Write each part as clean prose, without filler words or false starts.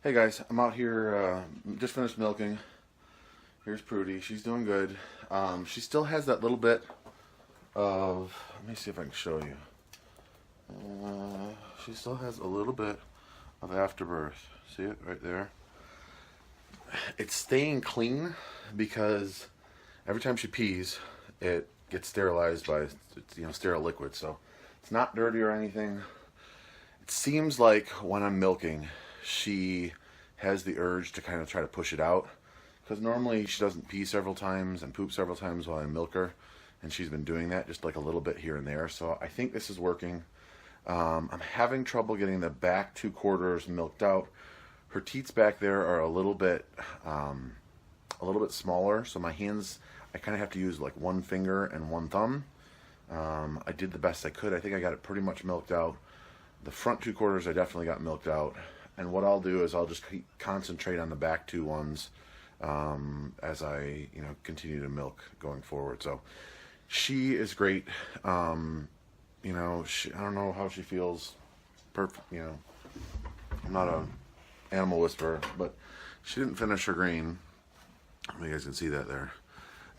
Hey guys, I'm out here, just finished milking. Here's Prudy, she's doing good. She still has that little bit of, let me see if I can show you. She still has a little bit of afterbirth. See it right there? It's staying clean because every time she pees, it gets sterilized by, sterile liquid. So it's not dirty or anything. It seems like when I'm milking, she has the urge to kind of try to push it out, because normally she doesn't pee several times and poop several times while I milk her, and she's been doing that just like a little bit here and there. So I think this is working. I'm having trouble getting the back 2/4 milked out. Her teats back there are a little bit smaller, so my hands, I kind of have to use like one finger and one thumb. I did the best I could. I think I got it pretty much milked out. The front 2/4 I definitely got milked out. And what I'll do is I'll just concentrate on the back 2 ones as I, continue to milk going forward. So she is great. I don't know how she feels. Perfect. I'm not an animal whisperer, but she didn't finish her grain. You guys can see that there.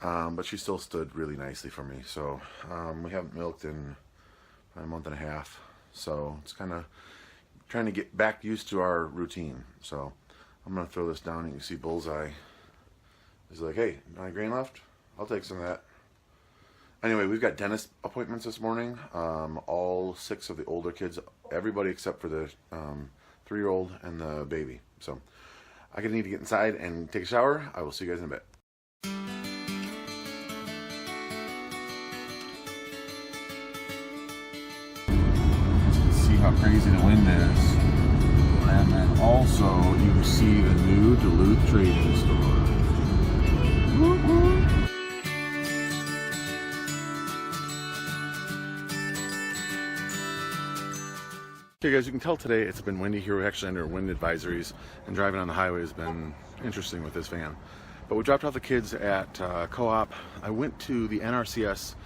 But she still stood really nicely for me. So we haven't milked in a month and a half. So it's kind of trying to get back used to our routine. So I'm gonna throw this down and you can see Bullseye is like, hey, my grain left? I'll take some of that. Anyway, we've got dentist appointments this morning. All 6 of the older kids, everybody except for the 3-year-old and the baby. So I'm gonna need to get inside and take a shower. I will see you guys in a bit. How crazy the wind is, and then also you can see the new Duluth Trading Store. Woo-hoo. Okay guys, you can tell today it's been windy here. We're actually under wind advisories, and driving on the highway has been interesting with this van. But we dropped off the kids at Co-op. I went to the NRCS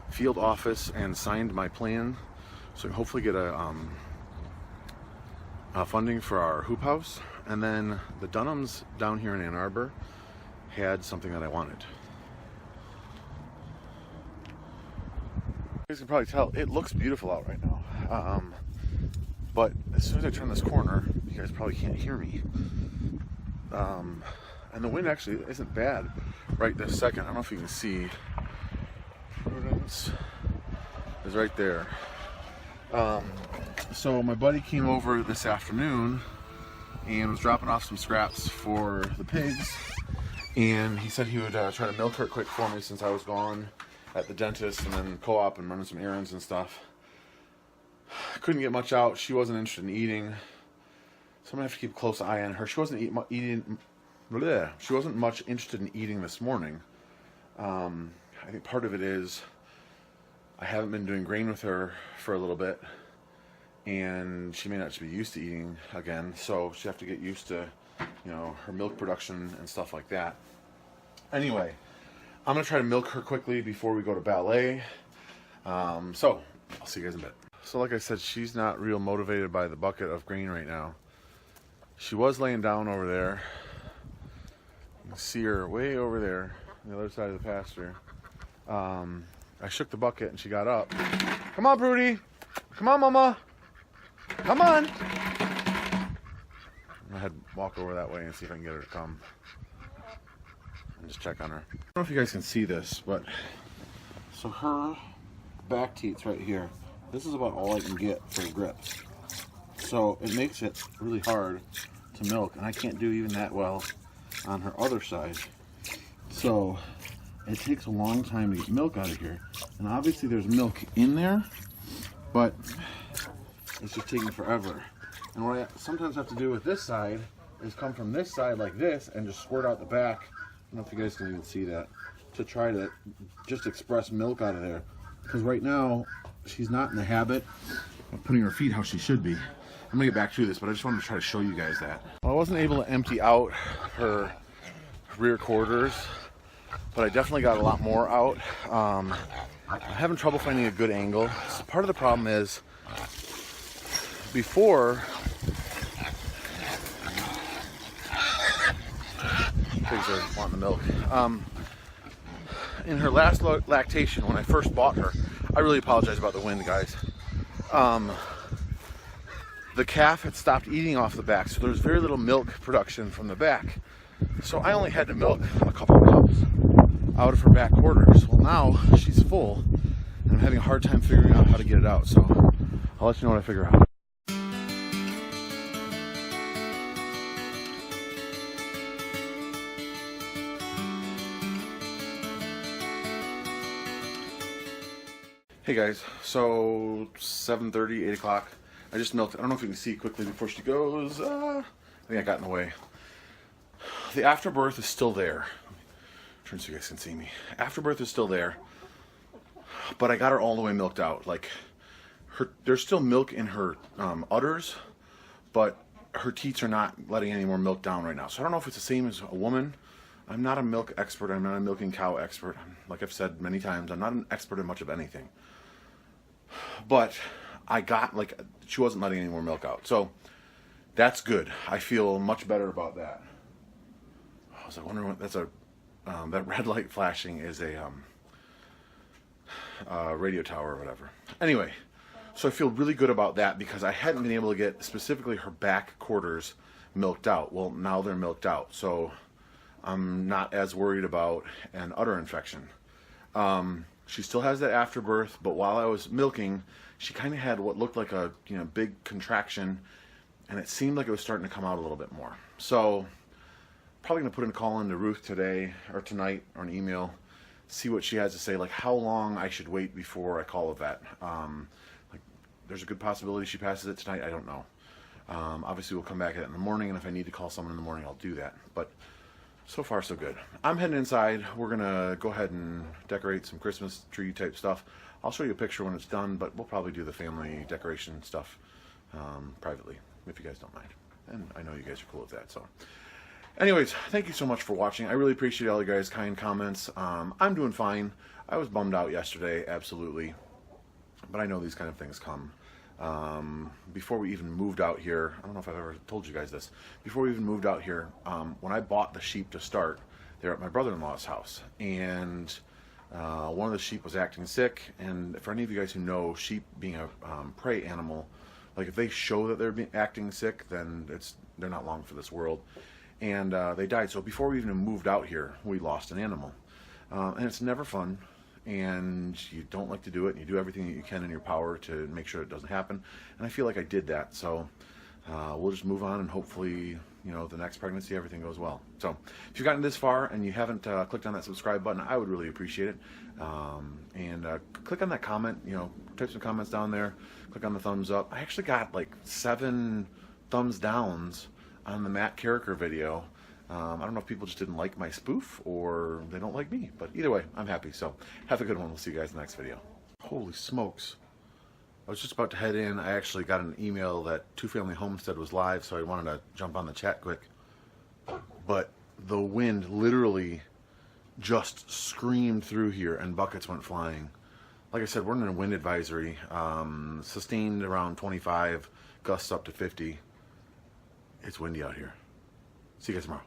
field office and signed my plan, so we can hopefully get a funding for our hoop house. And then the Dunhams down here in Ann Arbor had something that I wanted. You guys can probably tell it looks beautiful out right now. But as soon as I turn this corner, you guys probably can't hear me. And the wind actually isn't bad right this second. I don't know if you can see. Prudence is right there. So my buddy came over this afternoon and was dropping off some scraps for the pigs, and he said he would try to milk her quick for me since I was gone at the dentist and then Co-op and running some errands and stuff. Couldn't get much out. She wasn't interested in eating, so I'm gonna have to keep a close eye on her. She wasn't She wasn't much interested in eating this morning. I think part of it is I haven't been doing grain with her for a little bit, and she may not be used to eating again, so she'll have to get used to, her milk production and stuff like that. Anyway, I'm gonna try to milk her quickly before we go to ballet. So I'll see you guys in a bit. So like I said, she's not real motivated by the bucket of grain right now. She was laying down over there. You can see her way over there on the other side of the pasture. I shook the bucket and she got up. Come on, Prudy. Come on, Mama. Come on. I'm gonna head walk over that way and see if I can get her to come and just check on her. I don't know if you guys can see this, but so her back teeth's right here. This is about all I can get for grips. So it makes it really hard to milk, and I can't do even that well on her other side. So it takes a long time to get milk out of here. And obviously there's milk in there, but it's just taking forever. And what I sometimes have to do with this side is come from this side like this and just squirt out the back. I don't know if you guys can even see that, to try to just express milk out of there. Because right now, she's not in the habit of putting her feet how she should be. I'm gonna get back to this, but I just wanted to try to show you guys that. Well, I wasn't able to empty out her rear quarters, but I definitely got a lot more out. I'm having trouble finding a good angle. So part of the problem is, before pigs are wanting the milk. In her last lactation, when I first bought her, I really apologize about the wind, guys. The calf had stopped eating off the back, so there was very little milk production from the back. So I only had to milk a couple of cups out of her back quarters. Well, now she's full, and I'm having a hard time figuring out how to get it out. So I'll let you know what I figure out. Hey guys, so 7:30, 8 o'clock. I just milked. I don't know if you can see quickly before she goes. I think I got in the way. The afterbirth is still there. Turn so you guys can see me. Afterbirth is still there, but I got her all the way milked out. Like, there's still milk in her udders, but her teats are not letting any more milk down right now. So I don't know if it's the same as a woman. I'm not a milk expert. I'm not a milking cow expert. Like I've said many times, I'm not an expert in much of anything. But I got, like, she wasn't letting any more milk out. So that's good. I feel much better about that. I was like, wondering what that's that red light flashing is a radio tower or whatever. Anyway, so I feel really good about that because I hadn't been able to get specifically her back quarters milked out. Well, now they're milked out. So I'm not as worried about an udder infection. She still has that afterbirth, but while I was milking, she kind of had what looked like a big contraction, and it seemed like it was starting to come out a little bit more. So probably gonna put in a call into Ruth today or tonight or an email, see what she has to say, like how long I should wait before I call a vet. Like, there's a good possibility she passes it tonight. I don't know. Obviously, we'll come back at it in the morning, and if I need to call someone in the morning, I'll do that. But so far, so good. I'm heading inside. We're gonna go ahead and decorate some Christmas tree type stuff. I'll show you a picture when it's done, but we'll probably do the family decoration stuff privately, if you guys don't mind. And I know you guys are cool with that. So anyways, thank you so much for watching. I really appreciate all you guys' kind comments. I'm doing fine. I was bummed out yesterday, absolutely. But I know these kind of things come. Before we even moved out here, I don't know if I've ever told you guys this, before we even moved out here, when I bought the sheep to start, they're at my brother-in-law's house, and one of the sheep was acting sick. And for any of you guys who know, sheep being a prey animal, like if they show that they're acting sick, then they're not long for this world. And they died. So before we even moved out here, we lost an animal, and it's never fun. And you don't like to do it, and you do everything that you can in your power to make sure it doesn't happen. And I feel like I did that, so we'll just move on, and hopefully, the next pregnancy, everything goes well. So if you've gotten this far and you haven't clicked on that subscribe button, I would really appreciate it. And click on that comment, type some comments down there, click on the thumbs up. I actually got like 7 thumbs downs on the Matt Carricker video. I don't know if people just didn't like my spoof or they don't like me, but either way, I'm happy. So have a good one. We'll see you guys in the next video. Holy smokes. I was just about to head in. I actually got an email that Two Family Homestead was live, so I wanted to jump on the chat quick. But the wind literally just screamed through here and buckets went flying. Like I said, we're in a wind advisory, sustained around 25, gusts up to 50. It's windy out here. See you guys tomorrow.